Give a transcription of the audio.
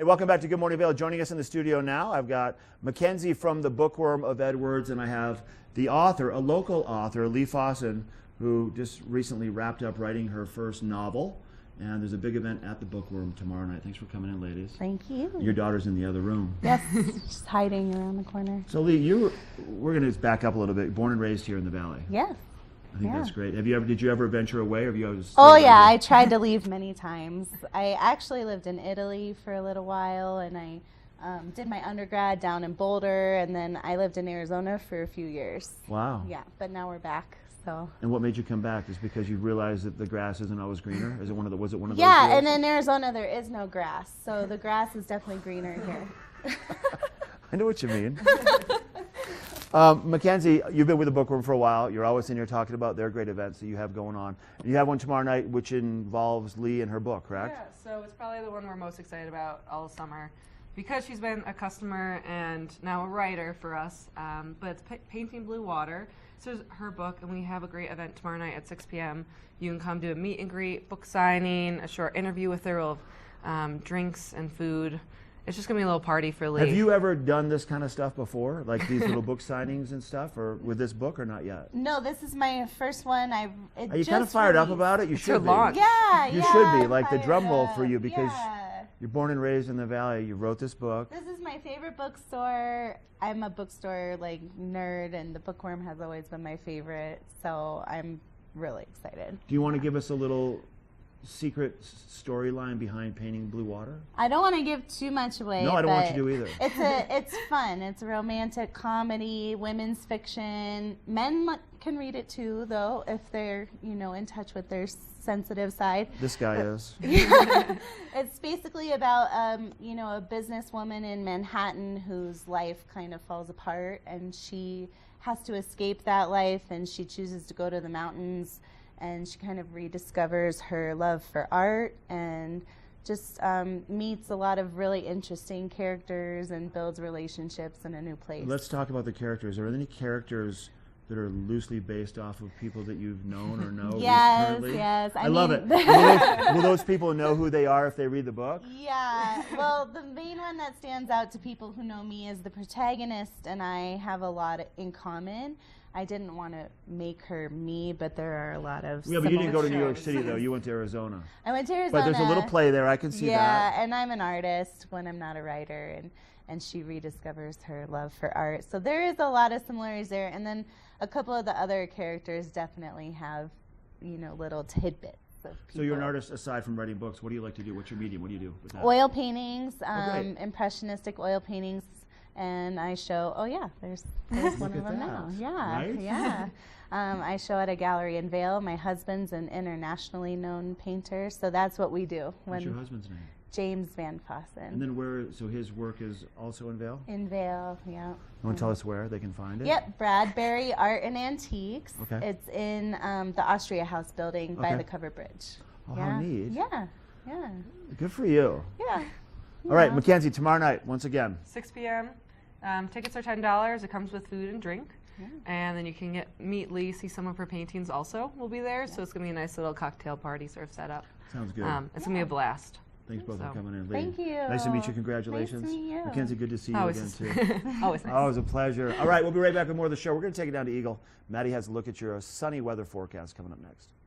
Hey, welcome back to Good Morning Vail. Joining us in the studio now, I've got Mackenzie from the Bookworm of Edwards, and I have the author, a local author, Leigh Fossan, who just recently wrapped up writing her first novel. And there's a big event at the Bookworm tomorrow night. Thanks for coming in, ladies. Thank you. Your daughter's in the other room. Yes, just hiding around the corner. So Leigh, we're going to back up a little bit. Born and raised here in the Valley. Yes. I think that's great. Did you ever venture away, or have you always? Oh yeah, I tried to leave many times. I actually lived in Italy for a little while, and I did my undergrad down in Boulder, and then I lived in Arizona for a few years. Wow. Yeah, but now we're back. So. And what made you come back? Is because you realized that the grass isn't always greener? Was it one of those? Yeah, and in Arizona there is no grass, so the grass is definitely greener here. I know what you mean. Mackenzie, you've been with the Bookworm for a while. You're always in here talking about their great events that you have going on. And you have one tomorrow night, which involves Leigh and her book, correct? Yeah, so it's probably the one we're most excited about all summer because she's been a customer and now a writer for us. But it's Painting Blue Water. So it's her book, and we have a great event tomorrow night at 6 p.m. You can come do a meet and greet, book signing, a short interview with her, of drinks and food. It's just going to be a little party for Leigh. Have you ever done this kind of stuff before, like these little book signings and stuff, or with this book, or not yet? No, this is my first one. Are you kind of fired up about it? You should be. Yeah, you should be, like the drum roll for you, because yeah. you're born and raised in the Valley. You wrote this book. This is my favorite bookstore. I'm a bookstore nerd, and the Bookworm has always been my favorite, so I'm really excited. Do you want to give us a little secret storyline behind Painting Blue Water? I don't want to give too much away. No, I don't want you to either. It's fun. It's a romantic comedy, women's fiction. Men can read it too, though, if they're in touch with their sensitive side. This guy is. It's basically about a businesswoman in Manhattan whose life kind of falls apart, and she has to escape that life, and she chooses to go to the mountains. And she kind of rediscovers her love for art and just meets a lot of really interesting characters and builds relationships in a new place. Let's talk about the characters. Are there any characters that are loosely based off of people that you've known or know? Yes. I love it. Will those people know who they are if they read the book? Yeah. Well, the main one that stands out to people who know me is the protagonist, and I have a lot in common. I didn't want to make her me, but there are a lot of Yeah, but you didn't go to New York shows. City, though. You went to Arizona. I went to Arizona. But there's a little play there. I can see that. Yeah, and I'm an artist when I'm not a writer, and she rediscovers her love for art. So there is a lot of similarities there. And then a couple of the other characters definitely have, little tidbits of people. So you're an artist aside from writing books. What do you like to do? What's your medium? What do you do with that? Oil paintings, great. impressionistic oil paintings. And I show, there's one of them now. Yeah, right? Yeah. I show at a gallery in Vail. My husband's an internationally known painter, so that's what we do. What's your husband's name? James Van Fossan. And then so his work is also in Vail? In Vail, yeah. You want to tell us where they can find it? Yep, Bradbury Art and Antiques. Okay. It's in the Austria House building by the Covered Bridge. Oh, how neat. Yeah. Good for you. Yeah. All right, Mackenzie, tomorrow night, once again. 6 p.m. Tickets are $10. It comes with food and drink. Yeah. And then you can meet Leigh, see some of her paintings also will be there. Yeah. So it's going to be a nice little cocktail party sort of set up. Sounds good. It's going to be a blast. Thanks both for coming in, Leigh. Thank you. Nice to meet you. Congratulations. Nice to meet you. Mackenzie, good to see you again, too. Always nice. Always a pleasure. All right, we'll be right back with more of the show. We're going to take it down to Eagle. Maddie has a look at your sunny weather forecast coming up next.